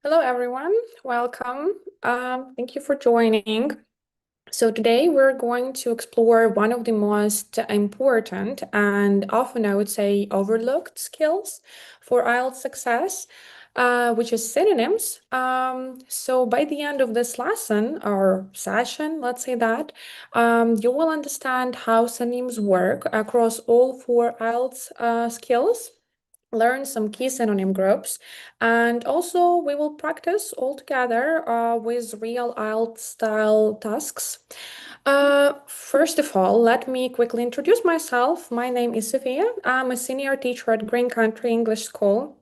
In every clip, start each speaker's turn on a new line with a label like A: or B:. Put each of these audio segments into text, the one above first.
A: Hello, everyone. Welcome. Thank you for joining. So today we're going to explore one of the most important and often I would say overlooked skills for IELTS success, which is synonyms. So by the end of this lesson or session, let's say that, you will understand how synonyms work across all four IELTS skills, learn some key synonym groups, and also we will practice all together with real IELTS style tasks. First of all, let me quickly introduce myself. My name is Sophia. I'm a senior teacher at Green Country English School,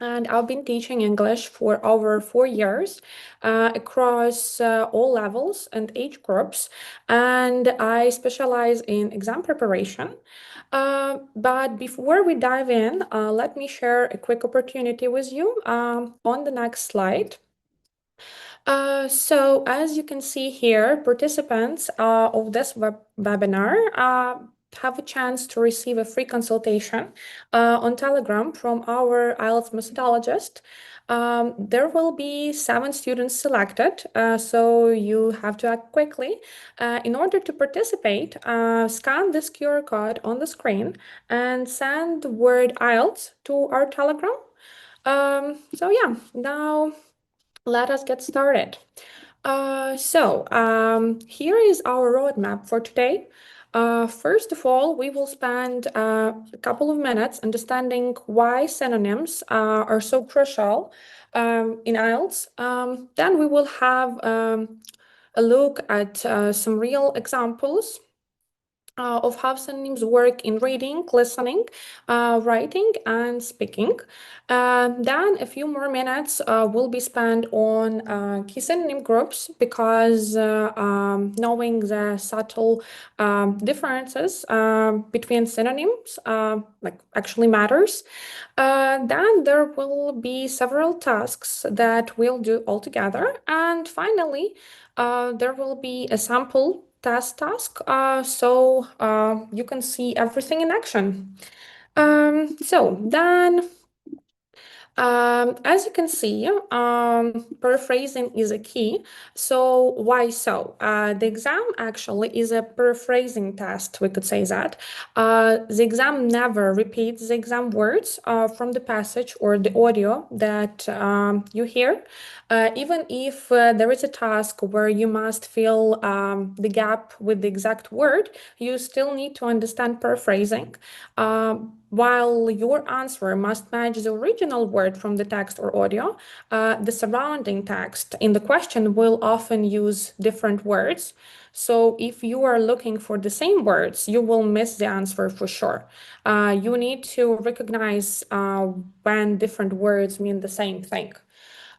A: and I've been teaching English for over 4 years across all levels and age groups, and I specialize in exam preparation. But before we dive in, let me share a quick opportunity with you on the next slide. So as you can see here, participants of this webinar have a chance to receive a free consultation on Telegram from our IELTS methodologist. There will be 7 students selected, so you have to act quickly. In order to participate, scan this QR code on the screen and send the word IELTS to our Telegram. So yeah, now let us get started. Here is our roadmap for today. First of all, we will spend a couple of minutes understanding why synonyms are so crucial in IELTS. Then we will have a look at some real examples of how synonyms work in reading, listening, writing, and speaking. Then a few more minutes will be spent on key synonym groups because knowing the subtle differences between synonyms actually matters. Then there will be several tasks that we'll do all together. And finally, there will be a sample test task, so you can see everything in action. As you can see, paraphrasing is a key. So why so? The exam actually is a paraphrasing test, we could say that. The exam never repeats the exam words from the passage or the audio that you hear. Even if there is a task where you must fill the gap with the exact word, you still need to understand paraphrasing. While your answer must match the original word from the text or audio, the surrounding text in the question will often use different words. So if you are looking for the same words, you will miss the answer for sure. You need to recognize when different words mean the same thing.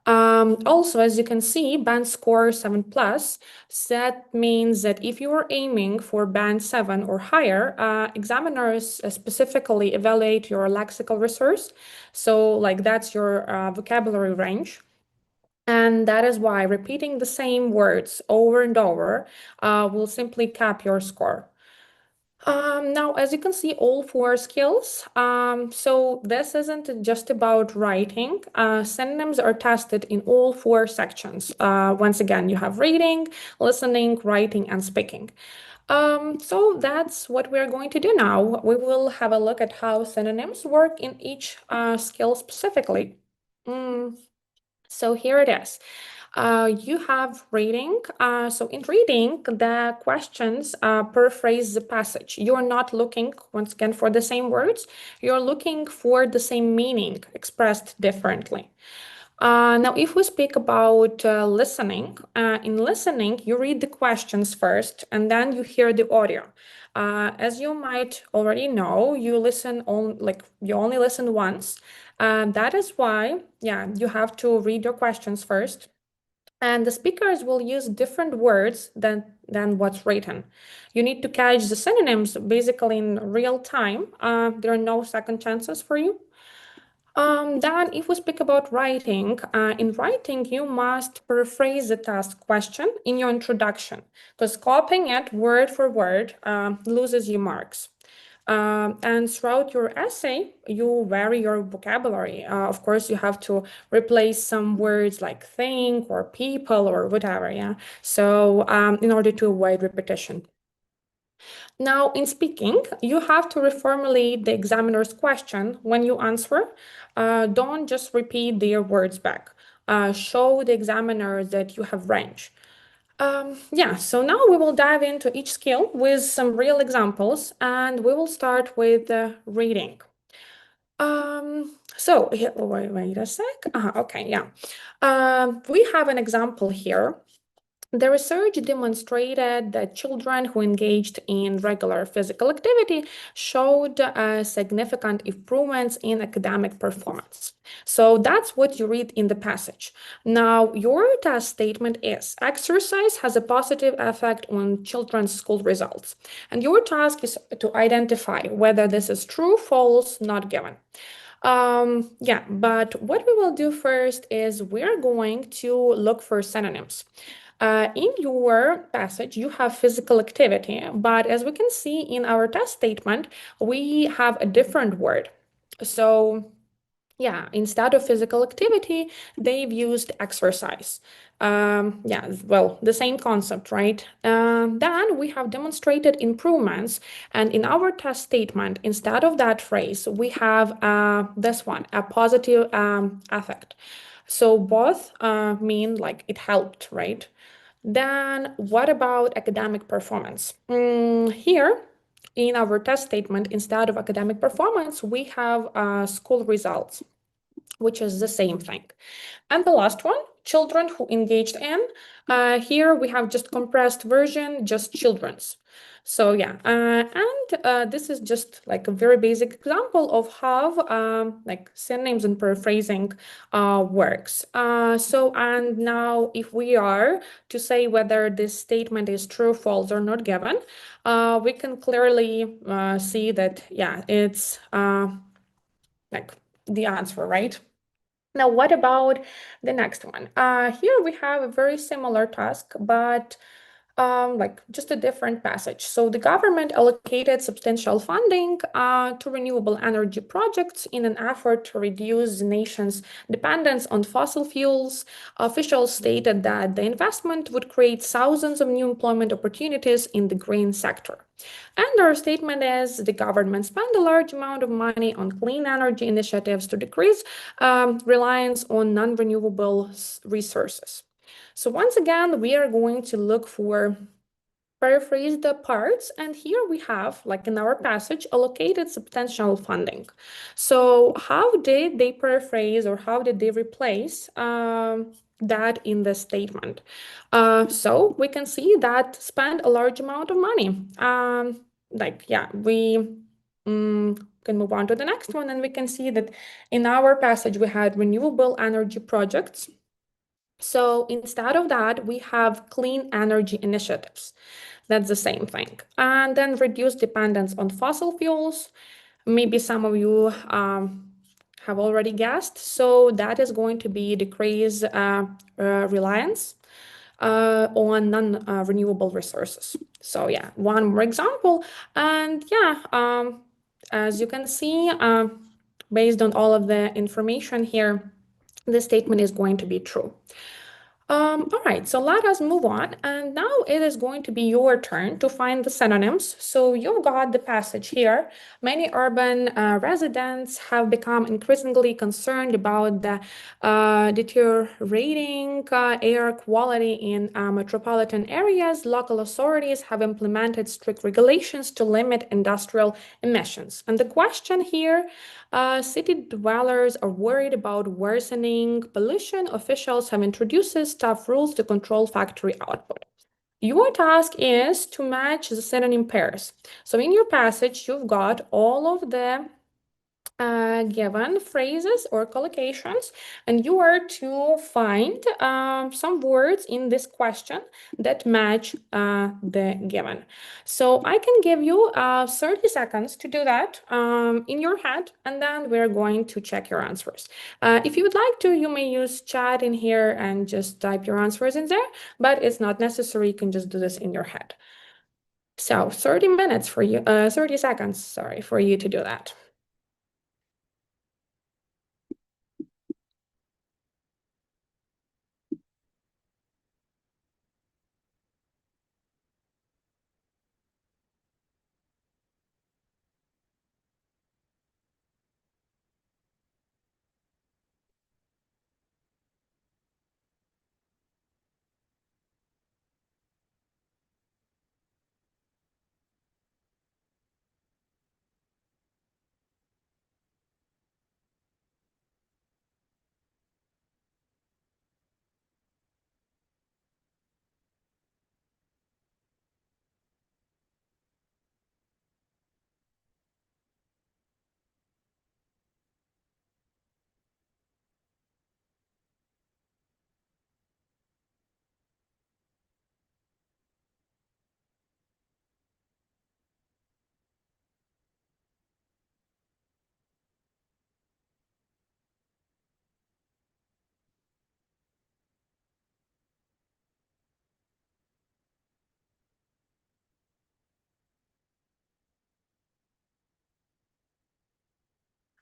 A: Also, as you can see, band score 7+, that means that if you are aiming for band 7 or higher, examiners specifically evaluate your lexical resource. So like that's your vocabulary range. And that is why repeating the same words over and over will simply cap your score. Now, as you can see, all 4 skills. So this isn't just about writing. Synonyms are tested in all 4 sections. Once again, you have reading, listening, writing, and speaking. So that's what we're going to do now. We will have a look at how synonyms work in each skill specifically. So here it is. You have reading. So in reading, the questions paraphrase the passage. You're not looking, once again, for the same words. You're looking for the same meaning expressed differently. Now, if we speak about listening, in listening, you read the questions first, and then you hear the audio. As you might already know, you only listen once. That is why, you have to read your questions first. And the speakers will use different words than what's written. You need to catch the synonyms basically in real time. There are no second chances for you. Then if we speak about writing, in writing, you must paraphrase the task question in your introduction, because copying it word for word loses you marks. And throughout your essay, you vary your vocabulary. Of course, you have to replace some words like think or people or whatever, yeah? So in order to avoid repetition. Now, in speaking, you have to reformulate the examiner's question when you answer. Don't just repeat their words back. Show the examiner that you have range. Yeah, so now we will dive into each skill with some real examples, and we will start with reading. So here, wait a sec. Okay, yeah. We have an example here. The research demonstrated that children who engaged in regular physical activity showed significant improvements in academic performance. So that's what you read in the passage. Now, your task statement is exercise has a positive effect on children's school results. And your task is to identify whether this is true, false, not given. Yeah, but what we will do first is we're going to look for synonyms. In your passage, you have physical activity, but as we can see in our test statement, we have a different word. So yeah, instead of physical activity, they've used exercise. Yeah, well, the same concept, right? Then we have demonstrated improvements, and in our test statement, instead of that phrase, we have this one, a positive effect. So both mean like it helped, right? Then what about academic performance? Here, in our test statement, instead of academic performance, we have school results, which is the same thing. And the last one, children who engaged in. Here we have just compressed version, just children's. So yeah, and this is just like a very basic example of how like synonyms and paraphrasing works. And now if we are to say whether this statement is true, false, or not given, we can clearly see that, yeah, it's like the answer, right? Now, what about the next one? Here we have a very similar task, but like just a different passage. So the government allocated substantial funding to renewable energy projects in an effort to reduce the nation's dependence on fossil fuels. Officials stated that the investment would create thousands of new employment opportunities in the green sector. And our statement is the government spent a large amount of money on clean energy initiatives to decrease reliance on non-renewable resources. So once again, we are going to look for paraphrase the parts, and here we have, like in our passage, allocated substantial funding. So how did they paraphrase or how did they replace that in the statement? So we can see that spend a large amount of money. Like, yeah, we can move on to the next one, and we can see that in our passage, we had renewable energy projects. So instead of that, we have clean energy initiatives. That's the same thing. And then reduce dependence on fossil fuels. Maybe some of you have already guessed. So that is going to be decrease reliance on non-renewable resources. So yeah, one more example. And yeah, as you can see, based on all of the information here, this statement is going to be true. All right, so let us move on. And now it is going to be your turn to find the synonyms. So you've got the passage here. Many urban residents have become increasingly concerned about the deteriorating air quality in metropolitan areas. Local authorities have implemented strict regulations to limit industrial emissions. And the question here, city dwellers are worried about worsening pollution. Officials have introduced tough rules to control factory output. Your task is to match the synonym pairs. So in your passage, you've got all of the given phrases or collocations, and you are to find some words in this question that match the given. So I can give you 30 seconds to do that in your head, and then we're going to check your answers. If you would like to, you may use chat in here and just type your answers in there, but it's not necessary. You can just do this in your head. So 30 minutes for you, 30 seconds, sorry, for you to do that.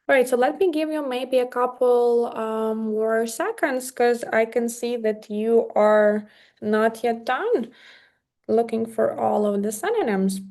A: All right, so let me give you maybe a couple more seconds because I can see that you are not yet done looking for all of the synonyms.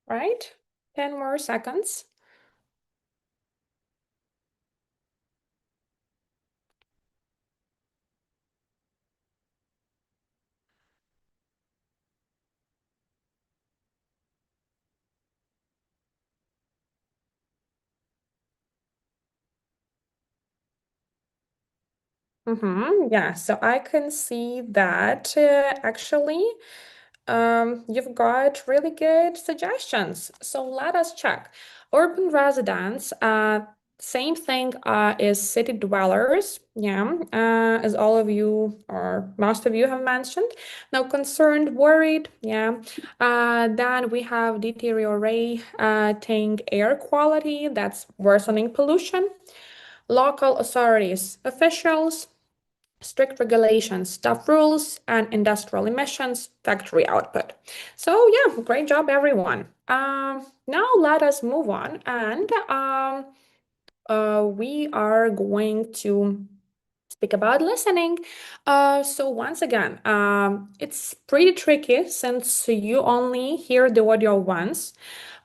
A: Right? 10 more seconds. Yeah, so I can see that actually you've got really good suggestions. So let us check. Urban residents, same thing is city dwellers, yeah, as all of you or most of you have mentioned. Now, concerned, worried, yeah. Then we have deteriorating air quality, that's worsening pollution. Local authorities, officials, strict regulations, staff rules, and industrial emissions, factory output. So yeah, great job, everyone. Now let us move on, and we are going to speak about listening. So once again, it's pretty tricky since you only hear the audio once.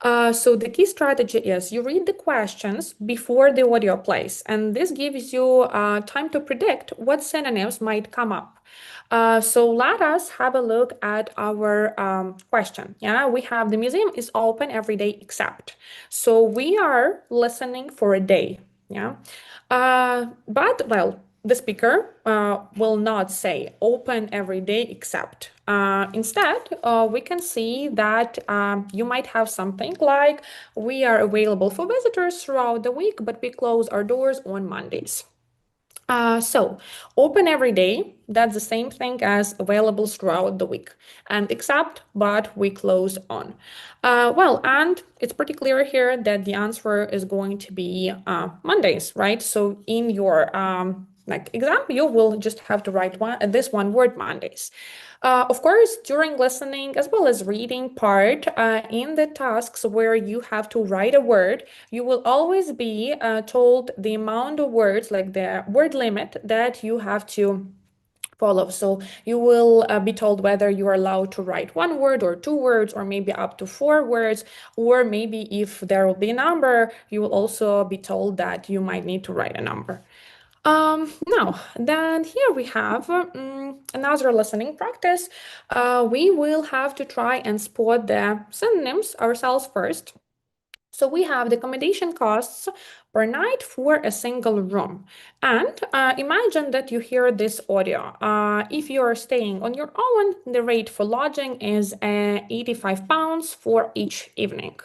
A: So the key strategy is you read the questions before the audio plays, and this gives you time to predict what synonyms might come up. So let us have a look at our question. Yeah, we have the museum is open every day except. So we are listening for a day. Yeah, but well, the speaker will not say open every day except. Instead, we can see that you might have something like we are available for visitors throughout the week, but we close our doors on Mondays. So open every day, that's the same thing as available throughout the week. And except, but we close on. Well, and it's pretty clear here that the answer is going to be Mondays, right? So in your like exam, you will just have to write this one word Mondays. Of course, during listening as well as reading part, in the tasks where you have to write a word, you will always be told the amount of words, like the word limit that you have to follow. So you will be told whether you are allowed to write one word or two words, or maybe up to four words, or maybe if there will be a number, you will also be told that you might need to write a number. Now, then here we have another listening practice. We will have to try and spot the synonyms ourselves first. So we have the accommodation costs per night for a single room. And imagine that you hear this audio. If you are staying on your own, the rate for lodging is £85 for each evening.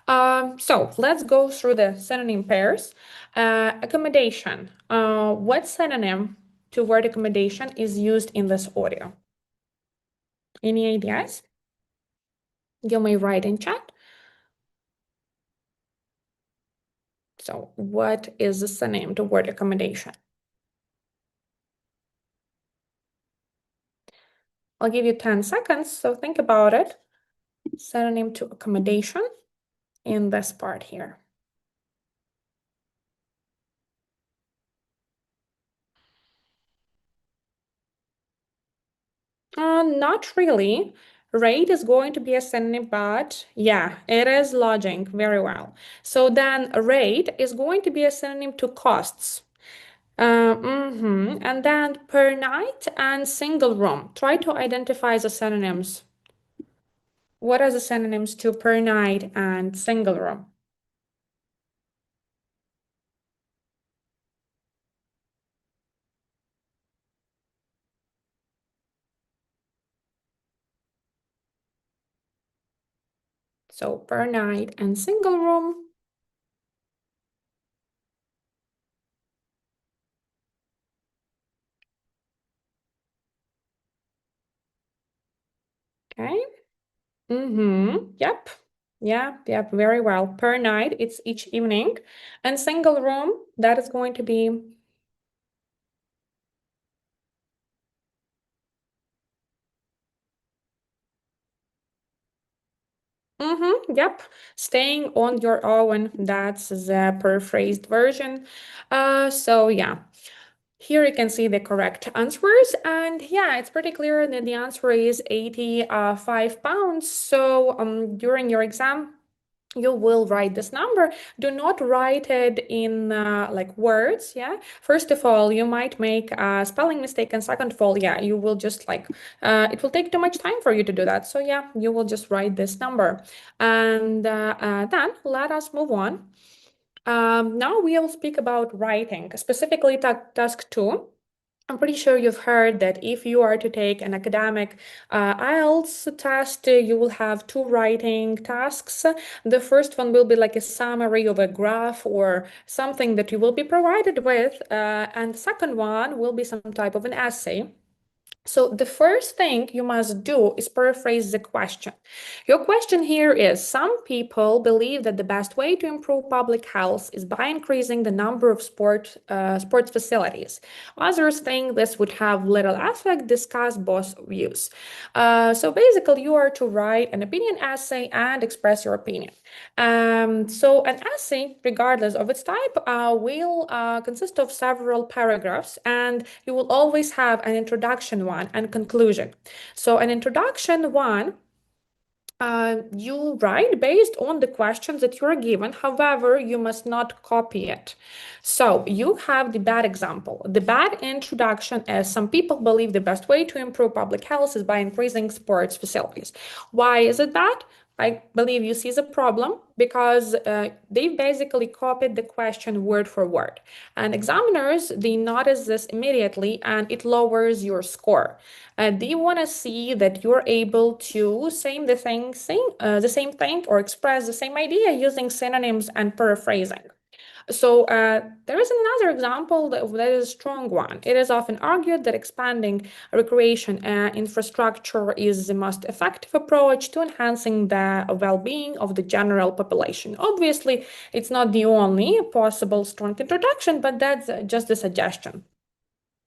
A: So let's go through the synonym pairs. Accommodation. What synonym to word accommodation is used in this audio? Any ideas? You may write in chat. So what is the synonym to word accommodation? I'll give you 10 seconds, so think about it. Synonym to accommodation in this part here. Not really. Rate is going to be a synonym, but yeah, it is lodging very well. So then rate is going to be a synonym to costs. And then per night and single room. Try to identify the synonyms. What are the synonyms to per night and single room? So per night and single room. Okay. Yep. Yep. Very well. Per night, it's each evening. And single room, that is going to be yep. Staying on your own, that's the paraphrased version. So yeah. Here you can see the correct answers, and yeah, it's pretty clear that the answer is 85 pounds. So during your exam, you will write this number. Do not write it in like words, yeah? First of all, you might make a spelling mistake, and second of all, yeah, you will just like, it will take too much time for you to do that. So yeah, you will just write this number. And then let us move on. Now we'll speak about writing, specifically task 2. I'm pretty sure you've heard that if you are to take an academic IELTS test, you will have 2 writing tasks. The first one will be like a summary of a graph or something that you will be provided with, and the second one will be some type of an essay. So the first thing you must do is paraphrase the question. Your question here is, some people believe that the best way to improve public health is by increasing the number of sports facilities. Others think this would have little effect. Discuss both views. So basically, you are to write an opinion essay and express your opinion. So an essay, regardless of its type, will consist of several paragraphs, and you will always have an introduction one and conclusion. So an introduction one, you write based on the questions that you're given. However, you must not copy it. So you have the bad example. The bad introduction is, some people believe the best way to improve public health is by increasing sports facilities. Why is it bad? I believe you see the problem because they basically copied the question word for word. And examiners, they notice this immediately, and it lowers your score. They want to see that you're able to say the same thing or express the same idea using synonyms and paraphrasing. So there is another example that is a strong one. It is often argued that expanding recreation infrastructure is the most effective approach to enhancing the well-being of the general population. Obviously, it's not the only possible strong introduction, but that's just a suggestion.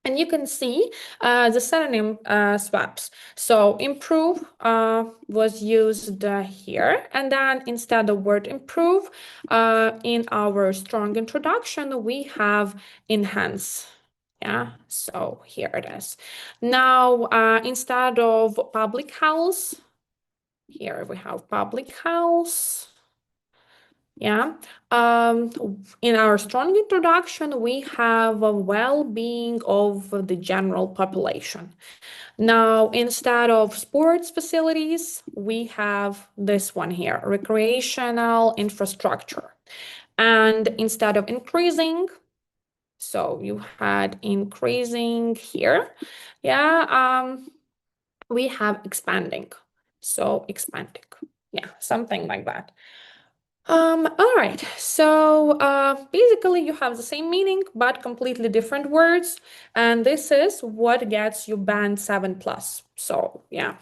A: And you can see the synonym swaps. So improve was used here. And then instead of word improve, in our strong introduction, we have enhance. Yeah, so here it is. Now, instead of public health, here we have public health. Yeah. In our strong introduction, we have a well-being of the general population. Now, instead of sports facilities, we have this one here, recreational infrastructure. And instead of increasing, so you had increasing here, yeah, we have expanding. So expanding, yeah, something like that. All right, so basically you have the same meaning, but completely different words. And this is what gets you band 7+. So yeah.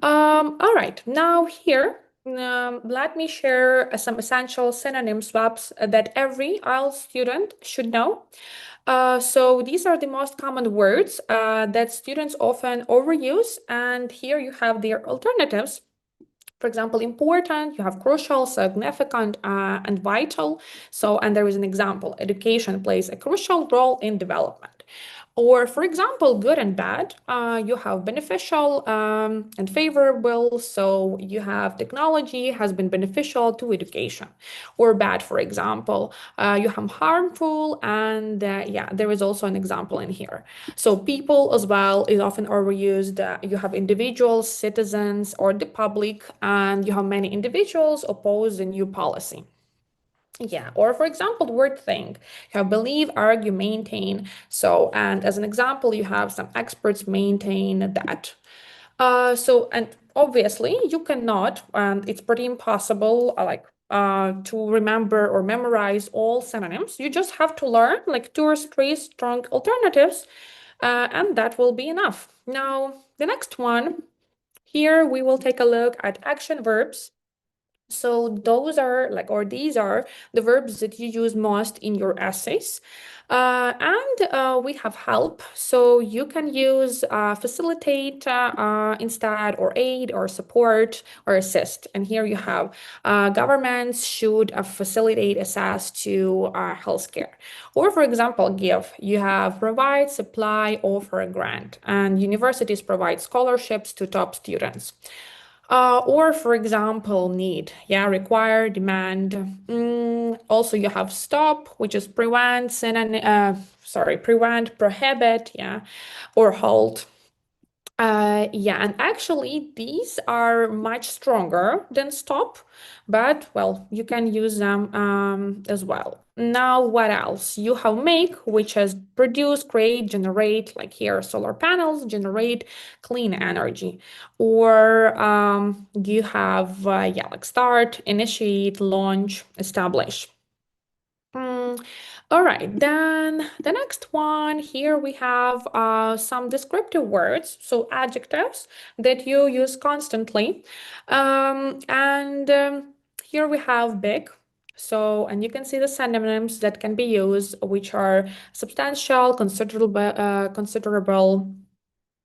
A: All right, now here, let me share some essential synonym swaps that every IELTS student should know. So these are the most common words that students often overuse, and here you have their alternatives. For example, important, you have crucial, significant, and vital. So, and there is an example, education plays a crucial role in development. Or, for example, good and bad, you have beneficial and favorable. So you have technology has been beneficial to education. Or bad, for example, you have harmful, and yeah, there is also an example in here. So people as well is often overused. You have individuals, citizens, or the public, and you have many individuals oppose the new policy. Yeah, or for example, the word thing. You have believe, argue, maintain. So, and as an example, you have some experts maintain that. And obviously you cannot, and it's pretty impossible, to remember or memorize all synonyms. You just have to learn like 2 or 3 strong alternatives, and that will be enough. Now, the next one, here we will take a look at action verbs. So those are these are the verbs that you use most in your essays. We have help. So you can use facilitate instead, or aid, or support, or assist. And here you have governments should facilitate access to healthcare. Or for example, give. You have provide, supply, offer, grant. And universities provide scholarships to top students. Or for example, need, yeah, require, demand. Also you have stop, which is prevent, prevent, prohibit, yeah, or halt. Yeah, and actually these are much stronger than stop, but well, you can use them as well. Now, what else? You have make, which is produce, create, generate, like here, solar panels, generate clean energy. Or you have, like start, initiate, launch, establish. All right, then the next one, here we have some descriptive words, so adjectives that you use constantly. Here we have big. So, and you can see the synonyms that can be used, which are substantial, considerable.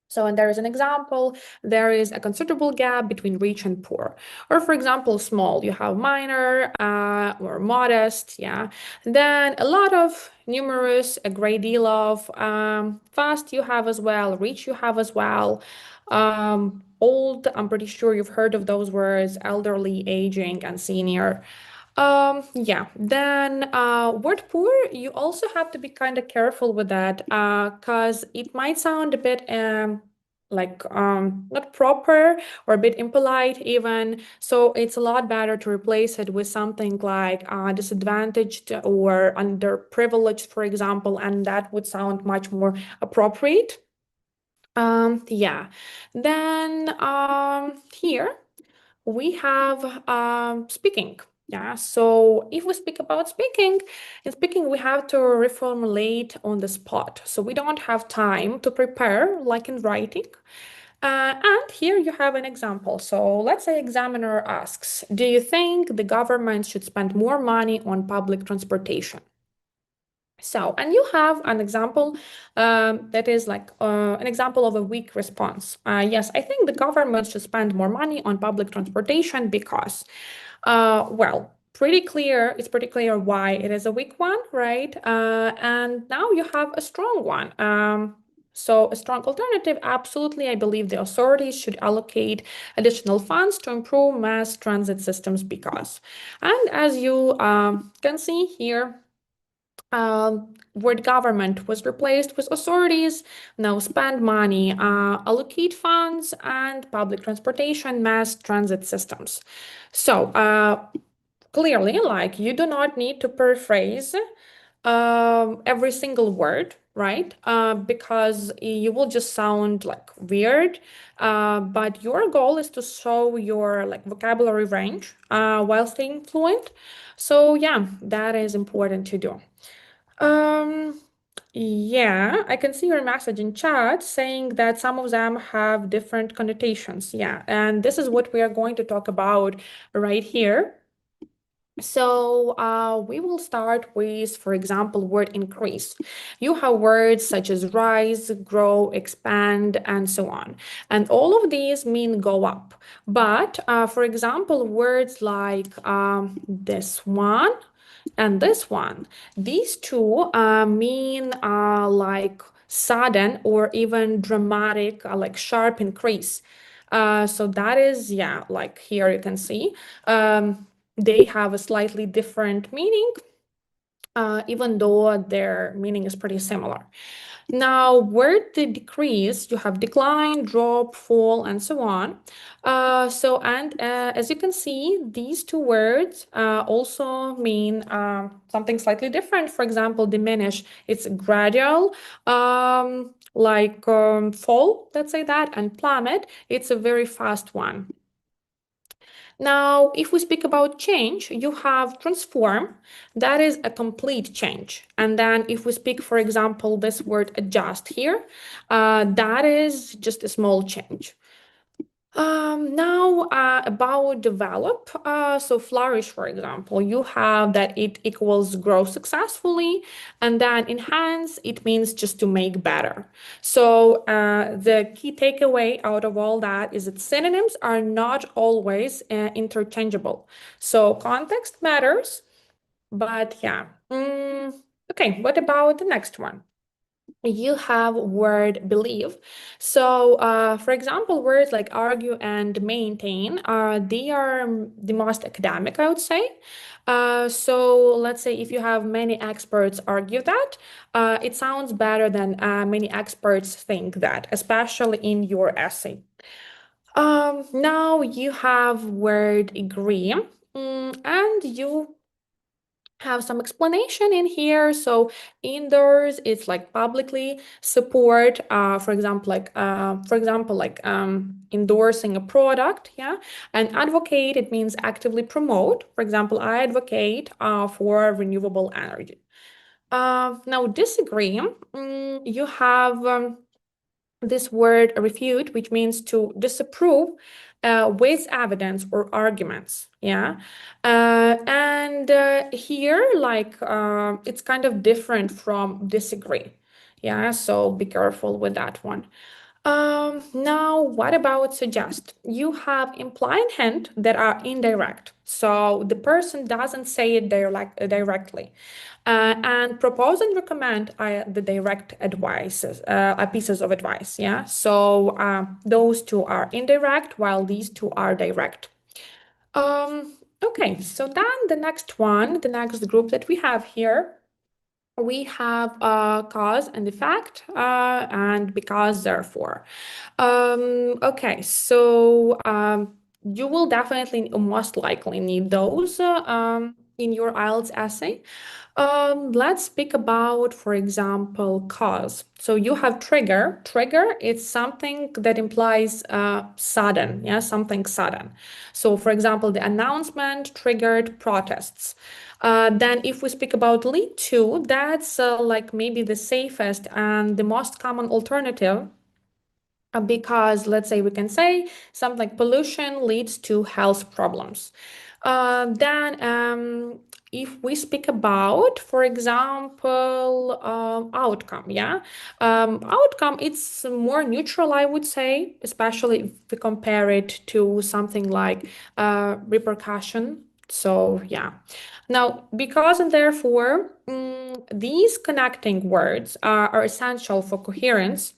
A: So, and there is an example, there is a considerable gap between rich and poor. Or for example, small, you have minor or modest, yeah. Then a lot of, numerous, a great deal of, fast you have as well, rich you have as well. Old, I'm pretty sure you've heard of those words, elderly, aging, and senior. Yeah, then word poor, you also have to be kind of careful with that because it might sound a bit not proper or a bit impolite even. So it's a lot better to replace it with something like disadvantaged or underprivileged, for example, and that would sound much more appropriate. Yeah, then here we have speaking. Yeah, so if we speak about speaking, in speaking we have to reformulate on the spot. So we don't have time to prepare like in writing. And here you have an example. So let's say examiner asks, do you think the government should spend more money on public transportation? So, and you have an example that is like an example of a weak response. Yes, I think the government should spend more money on public transportation because, well, it's pretty clear why it is a weak one, right? And now you have a strong one. So a strong alternative, absolutely, I believe the authorities should allocate additional funds to improve mass transit systems because. And as you can see here, word government was replaced with authorities, now spend money, allocate funds, and public transportation, mass transit systems. So clearly, like you do not need to paraphrase every single word, right? Because you will just sound like weird. But your goal is to show your like vocabulary range while staying fluent. So yeah, that is important to do. Yeah, I can see your message in chat saying that some of them have different connotations. Yeah, and this is what we are going to talk about right here. So we will start with, for example, word increase. You have words such as rise, grow, expand, and so on. And all of these mean go up. But for example, words like this one and this one, these two mean like sudden or even dramatic, like sharp increase. So that is, yeah, like here you can see. They have a slightly different meaning, even though their meaning is pretty similar. Now, word the decrease, you have decline, drop, fall, and so on. As you can see, these two words also mean something slightly different. For example, diminish, it's gradual, fall, let's say that, and plummet, it's a very fast one. Now, if we speak about change, you have transform, that is a complete change. And then if we speak, for example, this word adjust here, that is just a small change. Now about develop, so flourish, for example, you have that it equals grow successfully, and then enhance, it means just to make better. So the key takeaway out of all that is that synonyms are not always interchangeable. So context matters, but yeah. Okay, what about the next one? You have word believe. So for example, words like argue and maintain they are the most academic, I would say. So let's say if you have many experts argue that, it sounds better than many experts think that, especially in your essay. Now you have word agree, and you have some explanation in here. So indoors, it's like publicly support, for example, endorsing a product, yeah. And advocate, it means actively promote. For example, I advocate for renewable energy. Now disagree, you have this word refute, which means to disapprove with evidence or arguments. Yeah. And here, like, it's kind of different from disagree. Yeah. So be careful with that one. Now, what about suggest? You have implied hint that are indirect. So the person doesn't say it directly. And propose and recommend are the direct advices, pieces of advice. Yeah. So those two are indirect, while these two are direct. Okay. So then the next one, the next group that we have here, we have cause and effect and because therefore. Okay, so you will definitely most likely need those in your IELTS essay. Let's speak about, for example, cause. So you have trigger. Trigger, it's something that implies sudden, yeah, something sudden. So for example, the announcement triggered protests. Then if we speak about lead to, that's like maybe the safest and the most common alternative because let's say we can say something like pollution leads to health problems. Then if we speak about, for example, outcome, yeah, outcome, it's more neutral, I would say, especially if we compare it to something like repercussion. So yeah. Now, because and therefore, these connecting words are essential for coherence.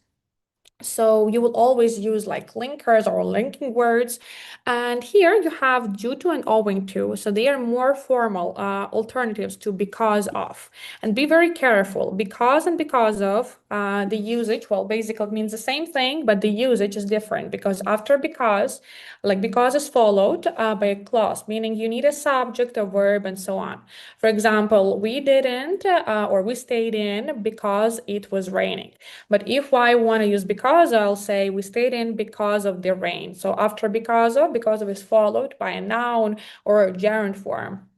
A: So you will always use like linkers or linking words. And here you have due to and owing to. So they are more formal alternatives to because of. And be very careful. Because and because of, the usage, well, basically it means the same thing, but the usage is different because after because, like because is followed by a clause, meaning you need a subject, a verb, and so on. For example, we didn't or we stayed in because it was raining. But if I want to use because, I'll say we stayed in because of the rain. So after because of is followed by a noun or a gerund form.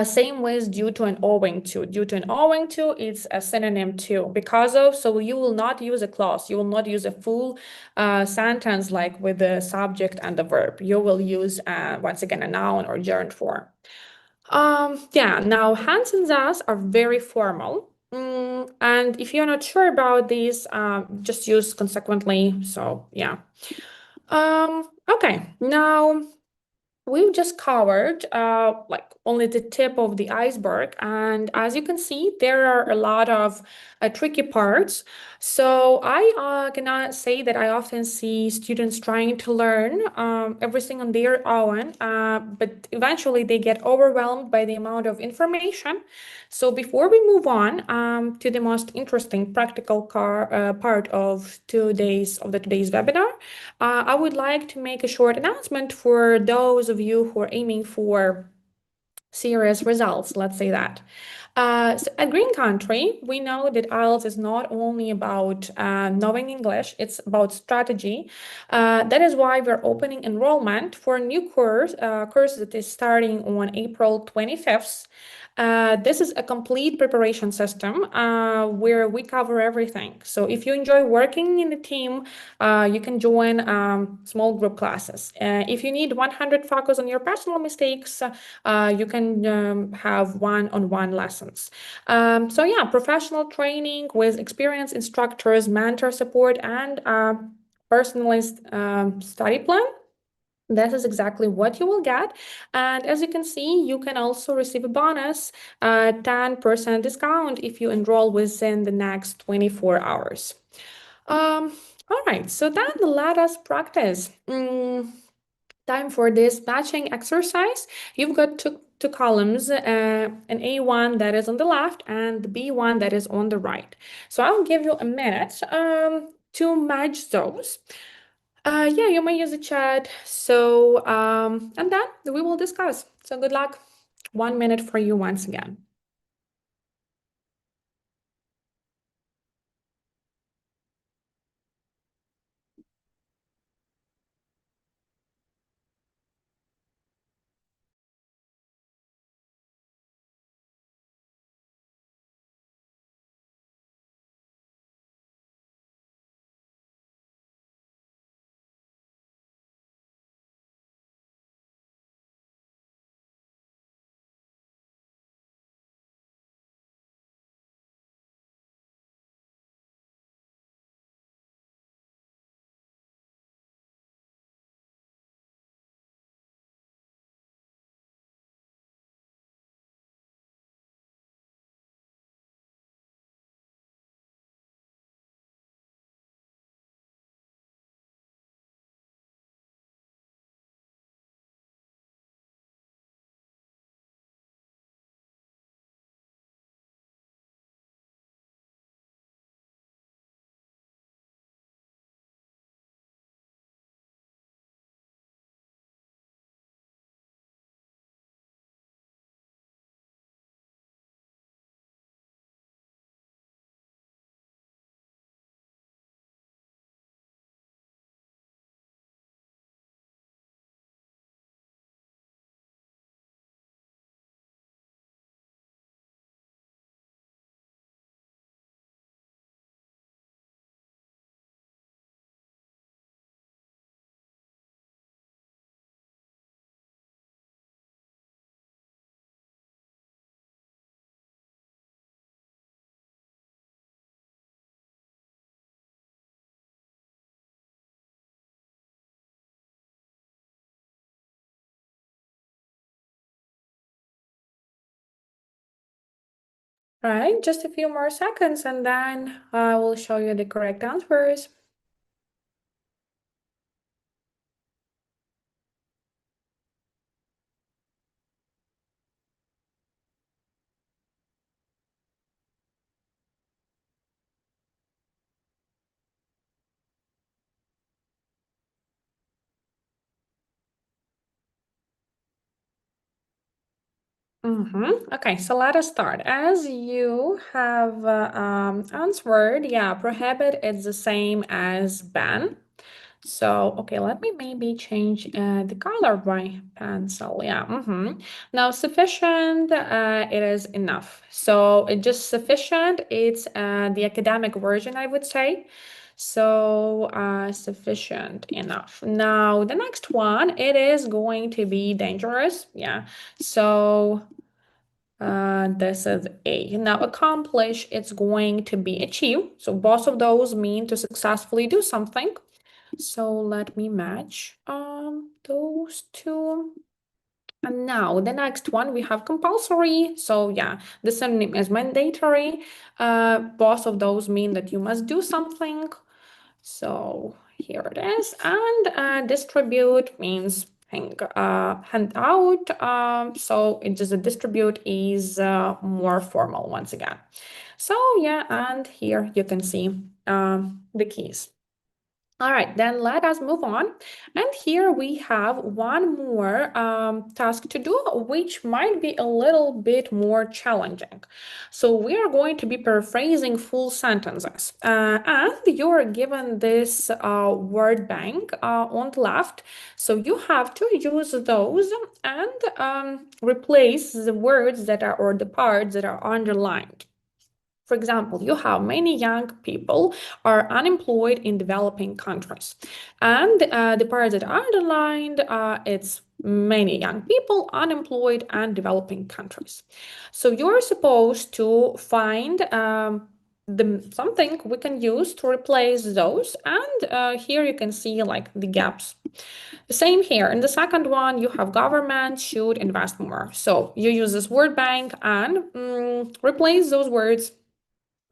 A: Same with due to and owing to. Due to and owing to, it's a synonym to because of. So you will not use a clause. You will not use a full sentence like with the subject and the verb. You will use, once again, a noun or gerund form. Yeah, now hands and thus are very formal. And if you're not sure about these, just use consequently. So yeah. Okay, now we've just covered like only the tip of the iceberg, and as you can see, there are a lot of tricky parts. So I cannot say that I often see students trying to learn everything on their own, but eventually they get overwhelmed by the amount of information. So before we move on to the most interesting practical part of today's webinar, I would like to make a short announcement for those of you who are aiming for serious results, let's say that. So at Green Country, we know that IELTS is not only about knowing English, it's about strategy. That is why we're opening enrollment for a new course that is starting on April 25th. This is a complete preparation system where we cover everything. So if you enjoy working in a team, you can join small group classes. If you need 100 focus on your personal mistakes, you can have one-on-one lessons. So yeah, professional training with experienced instructors, mentor support, and personalized study plan. This is exactly what you will get. And as you can see, you can also receive a bonus, 10% discount if you enroll within the next 24 hours. All right, so then let us practice. Time for this matching exercise. You've got two columns, an A1 that is on the left and the B1 that is on the right. So I'll give you a minute to match those. Yeah, you may use the chat. So, and then we will discuss. So good luck. 1 minute for you once again. All right, just a few more seconds and then I will show you the correct answers. Okay, so let us start. As you have answered, yeah, prohibit is the same as ban. So, okay, let me maybe change the color of my pencil. Yeah. Now, sufficient, it is enough. So, it just sufficient, it's the academic version, I would say. So, sufficient, enough. Now, the next one, it is going to be dangerous. Yeah. So, this is A. Now, accomplish, it's going to be achieve. So, both of those mean to successfully do something. So let me match those two. And now the next one we have compulsory. So yeah, the synonym is mandatory. Both of those mean that you must do something. So here it is. And distribute means hand out. So it just a distribute is more formal once again. So yeah, and here you can see the keys. All right, then let us move on. And here we have one more task to do, which might be a little bit more challenging. So we are going to be paraphrasing full sentences. And you're given this word bank on the left. So you have to use those and replace the words that are, or the parts that are underlined. For example, you have many young people are unemployed in developing countries. And the part that are underlined, it's many young people unemployed and developing countries. So you're supposed to find something we can use to replace those. And here you can see like the gaps. The same here. In the second one, you have government should invest more. So you use this word bank and replace those words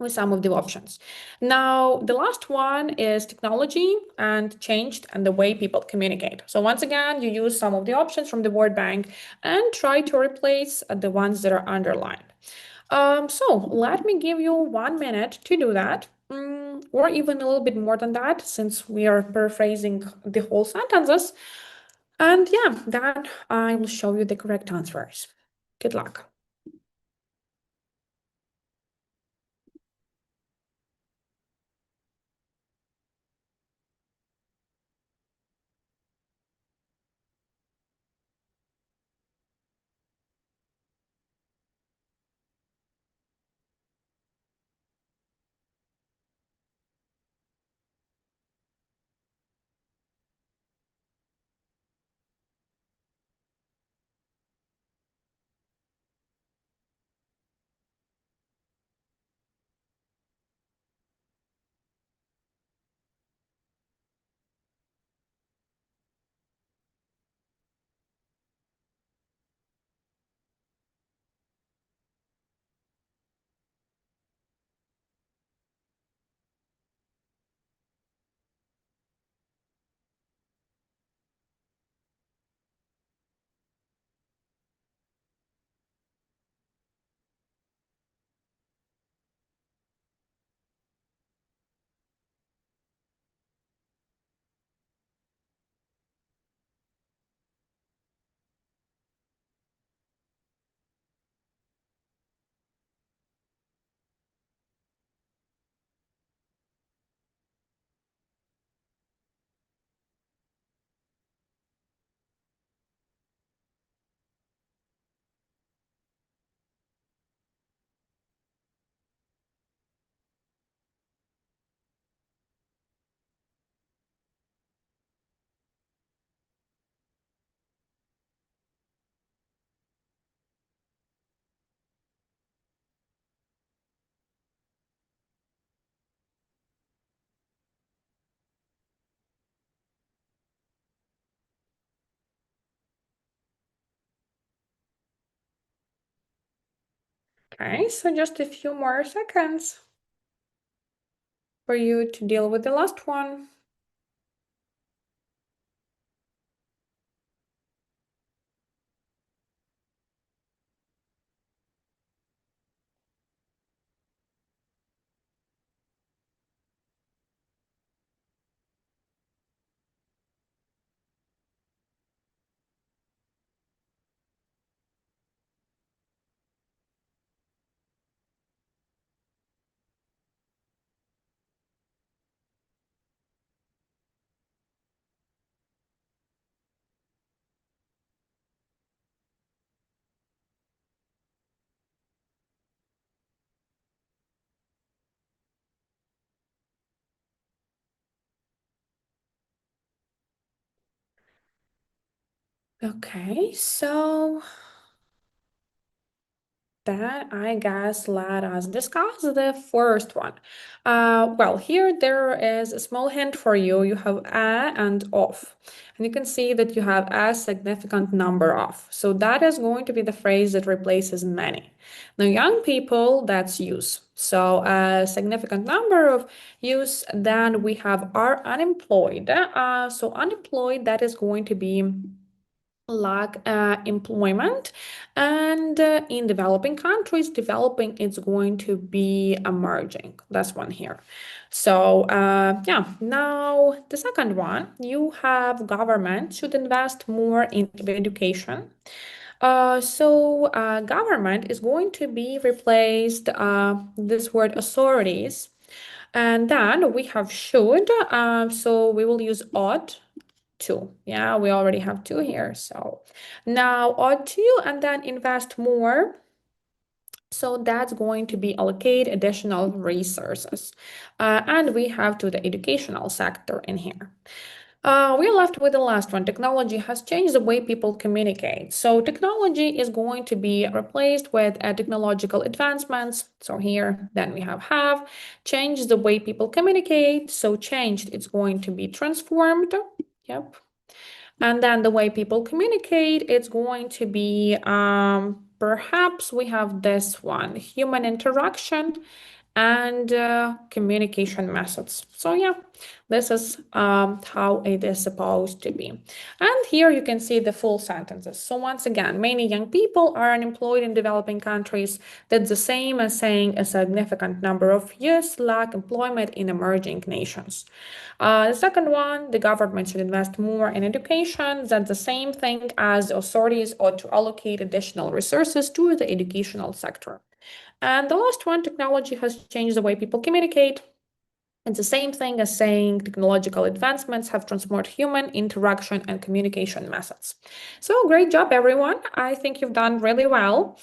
A: with some of the options. Now, the last one is technology and changed and the way people communicate. So once again, you use some of the options from the word bank and try to replace the ones that are underlined. So let me give you 1 minute to do that, or even a little bit more than that, since we are paraphrasing the whole sentences. And yeah, then I will show you the correct answers. Good luck. Okay, so just a few more seconds for you to deal with the last one. Okay, so that, I guess, let us discuss the first one. Well, here there is a small hint for you. You have a and of. And you can see that you have a significant number of. So that is going to be the phrase that replaces many. Now, young people, that's use. So a significant number of use. Then we have are unemployed. So unemployed, that is going to be lack employment, and in developing countries, developing it's going to be emerging. That's one here. So yeah, now the second one, you have government should invest more in education. Government is going to be replaced this word authorities, and then we have should, so we will use ought two. Yeah, we already have two here. So now ought to, and then invest more. So that's going to be allocate additional resources. And we have to the educational sector in here. We're left with the last one. Technology has changed the way people communicate. So technology is going to be replaced with technological advancements. So here, then we have changed the way people communicate. So changed, it's going to be transformed. Yep. And then the way people communicate, it's going to be, perhaps we have this one, human interaction and communication methods. So yeah, this is how it is supposed to be. And here you can see the full sentences. So once again, many young people are unemployed in developing countries. That's the same as saying a significant number of youth lack employment in emerging nations. The second one, the government should invest more in education. That's the same thing as authorities ought to allocate additional resources to the educational sector. And the last one, technology has changed the way people communicate. It's the same thing as saying technological advancements have transformed human interaction and communication methods. So great job, everyone. I think you've done really well.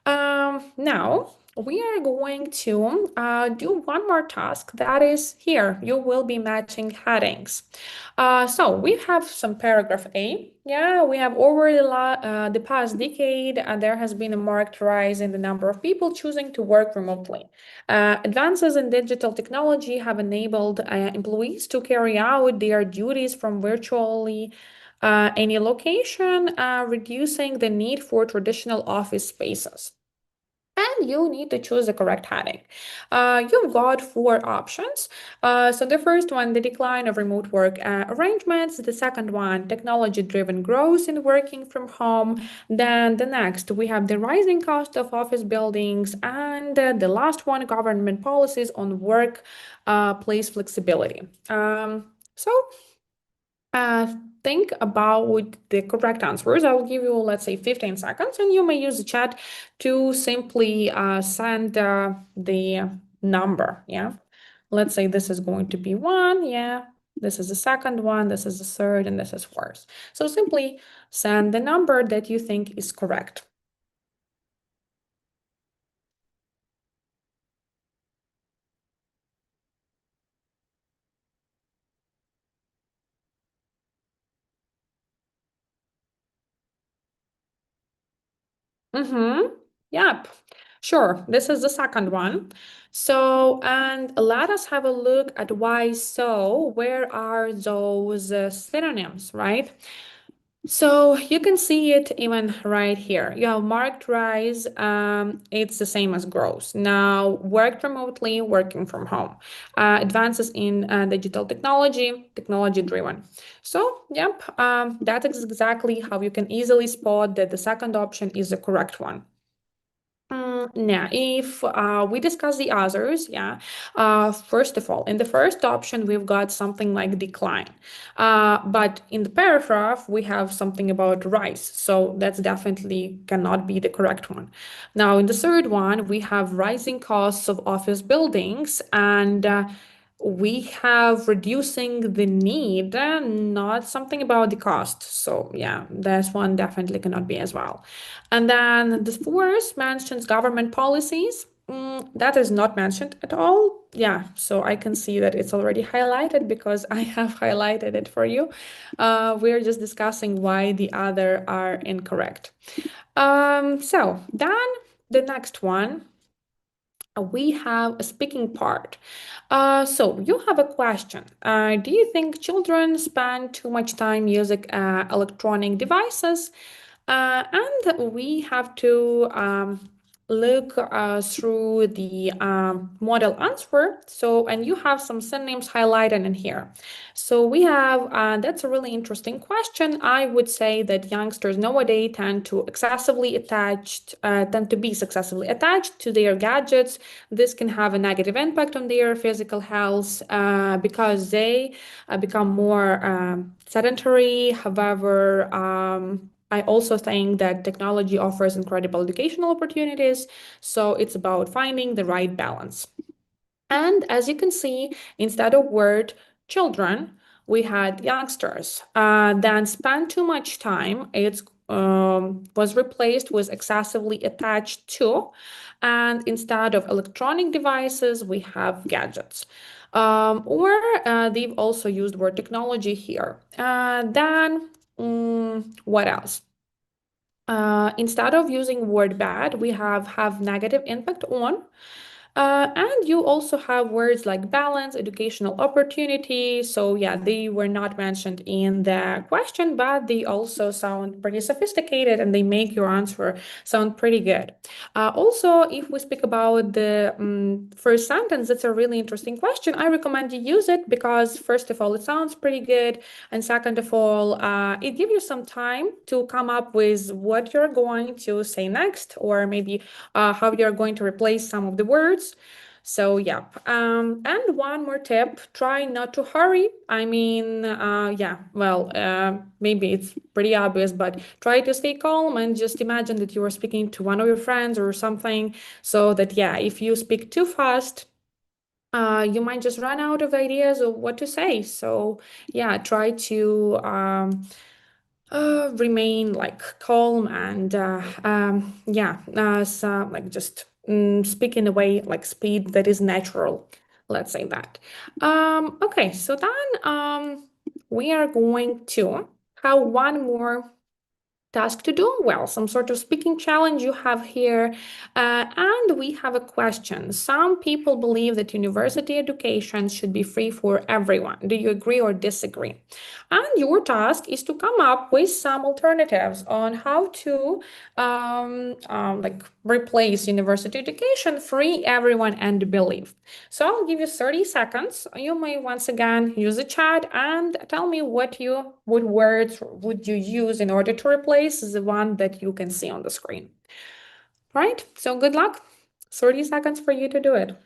A: Now, we are going to do one more task. That is here. You will be matching headings. So we have some paragraph A. Yeah, we have over the past decade, there has been a marked rise in the number of people choosing to work remotely. Advances in digital technology have enabled employees to carry out their duties from virtually any location, reducing the need for traditional office spaces. And you need to choose the correct heading. You've got four options. So the first one, the decline of remote work arrangements. The second one, technology-driven growth in working from home. Then the next, we have the rising cost of office buildings. And the last one, government policies on work place flexibility. So think about the correct answers. I'll give you, let's say, 15 seconds, and you may use the chat to simply send the number. Yeah. Let's say this is going to be one. Yeah. This is the second one. This is the third, and this is fourth. So simply send the number that you think is correct. Mm-hmm. Yep. Sure. This is the second one. So, and let us have a look at why so. Where are those synonyms, right? So you can see it even right here. You have marked rise. It's the same as growth. Now, worked remotely, working from home. Advances in digital technology, technology driven. So, yep, that is exactly how you can easily spot that the second option is the correct one. Now, if we discuss the others, yeah, first of all, in the first option, we've got something like decline. But in the paragraph, we have something about rise. So that's definitely cannot be the correct one. Now, in the third one, we have rising costs of office buildings, and we have reducing the need, not something about the cost. So yeah, this one definitely cannot be as well. And then the fourth mentions government policies. That is not mentioned at all. Yeah, so I can see that it's already highlighted because I have highlighted it for you. We're just discussing why the other are incorrect. So then the next one, we have a speaking part. So you have a question. Do you think children spend too much time using electronic devices? And we have to look through the model answer. So, and you have some synonyms highlighted in here. So we have, that's a really interesting question. I would say that youngsters nowadays tend to be successfully attached to their gadgets. This can have a negative impact on their physical health because they become more sedentary. However, I also think that technology offers incredible educational opportunities, so it's about finding the right balance. And as you can see, instead of word children, we had youngsters. Then spend too much time, it was replaced with excessively attached to, and instead of electronic devices, we have gadgets. Or they've also used word technology here. Then what else? Instead of using word bad, we have negative impact on. And you also have words like balance, educational opportunity. So yeah, they were not mentioned in the question, but they also sound pretty sophisticated and they make your answer sound pretty good. Also, if we speak about the first sentence, it's a really interesting question. I recommend you use it because first of all, it sounds pretty good. And second of all, it gives you some time to come up with what you're going to say next, or maybe how you're going to replace some of the words. So, yep. And one more tip, try not to hurry. I mean, maybe it's pretty obvious, but try to stay calm and just imagine that you are speaking to one of your friends or something so that, yeah, if you speak too fast, you might just run out of ideas of what to say. So, yeah, try to remain like calm and just speak in a way like speed that is natural. Let's say that. Okay, so then we are going to have one more task to do, well, some sort of speaking challenge you have here. And we have a question. Some people believe that university education should be free for everyone. Do you agree or disagree? And your task is to come up with some alternatives on how to replace university education, free everyone and believe. So I'll give you 30 seconds. You may once again use the chat and tell me what words would you use in order to replace the one that you can see on the screen. Right? So good luck. 30 seconds for you to do it.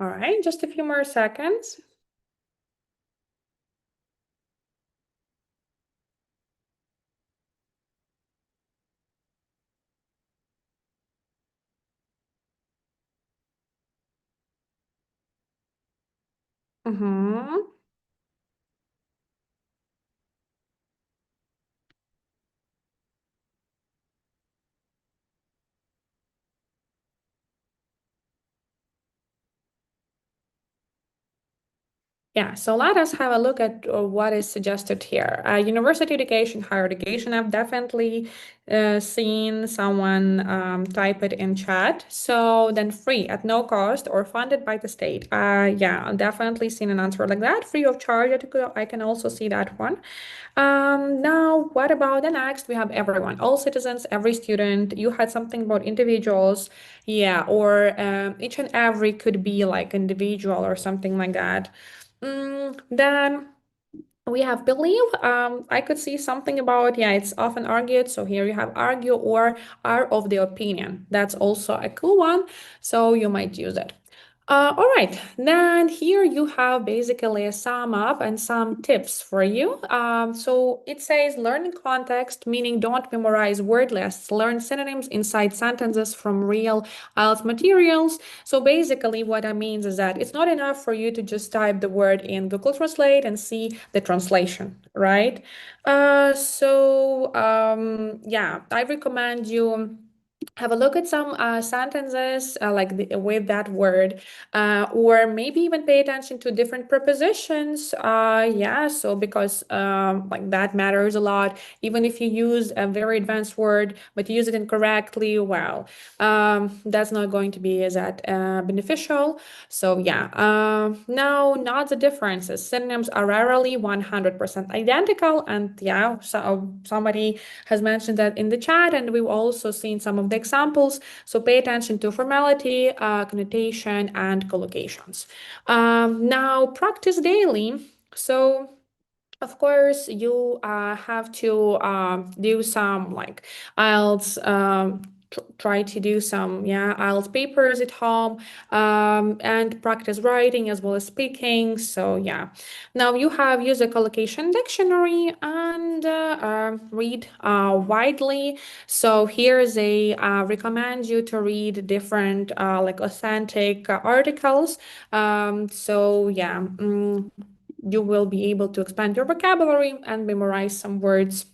A: All right, just a few more seconds. Mm-hmm. Yeah, so let us have a look at what is suggested here. University education, higher education. I've definitely seen someone type it in chat. So then free at no cost or funded by the state. Yeah, I've definitely seen an answer like that. Free of charge. I can also see that one. Now, what about the next? We have everyone, all citizens, every student. You had something about individuals. Yeah, or each and every could be like individual or something like that. Then we have believe. I could see something about, yeah, it's often argued. So here you have argue or are of the opinion. That's also a cool one. So you might use it. All right, then here you have basically a sum up and some tips for you. So it says learn in context, meaning don't memorize word lists, learn synonyms inside sentences from real IELTS materials. So basically what that means is that it's not enough for you to just type the word in Google Translate and see the translation, right? Yeah, I recommend you have a look at some sentences with that word, or maybe even pay attention to different prepositions. Yeah, so because like that matters a lot. Even if you use a very advanced word, but you use it incorrectly, well, that's not going to be as that beneficial. So yeah, now not the differences. Synonyms are rarely 100% identical, and yeah, so somebody has mentioned that in the chat, and we've also seen some of the examples. So pay attention to formality, connotation, and collocations. Now practice daily. So of course, you have to do some like IELTS, try to do some, yeah, IELTS papers at home, and practice writing as well as speaking. So yeah, now you have use a collocation dictionary and read widely. So here's a recommend you to read different like authentic articles. So yeah. You will be able to expand your vocabulary and memorize some words.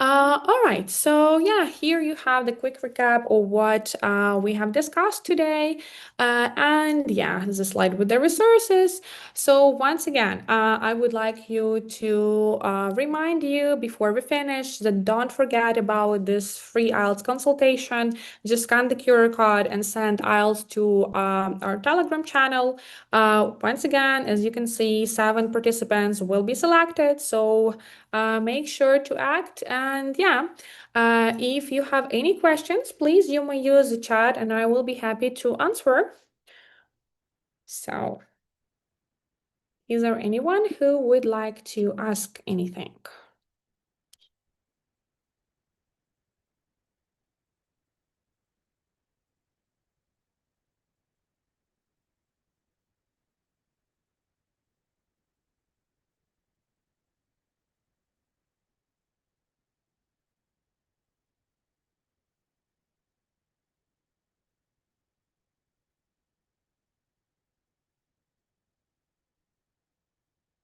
A: All right, so yeah, here you have the quick recap of what we have discussed today. And yeah, this is a slide with the resources. So once again, I would like you to remind you before we finish that don't forget about this free IELTS consultation. Just scan the QR code and send IELTS to our Telegram channel. Once again, as you can see, 7 participants will be selected. So make sure to act. And yeah, if you have any questions, please you may use the chat and I will be happy to answer. So, is there anyone who would like to ask anything?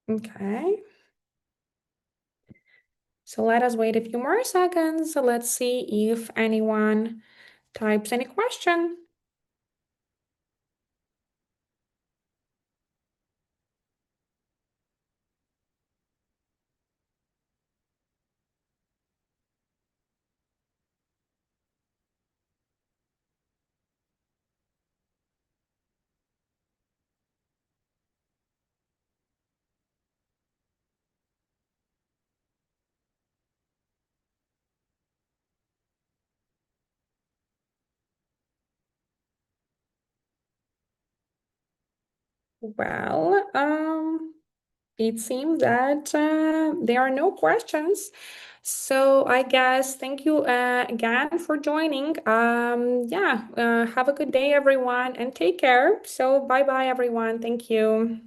A: Okay. So let us wait a few more seconds. So let's see if anyone types any question. Well, it seems that there are no questions. So I guess thank you again for joining. Yeah, have a good day, everyone, and take care. So bye-bye, everyone. Thank you.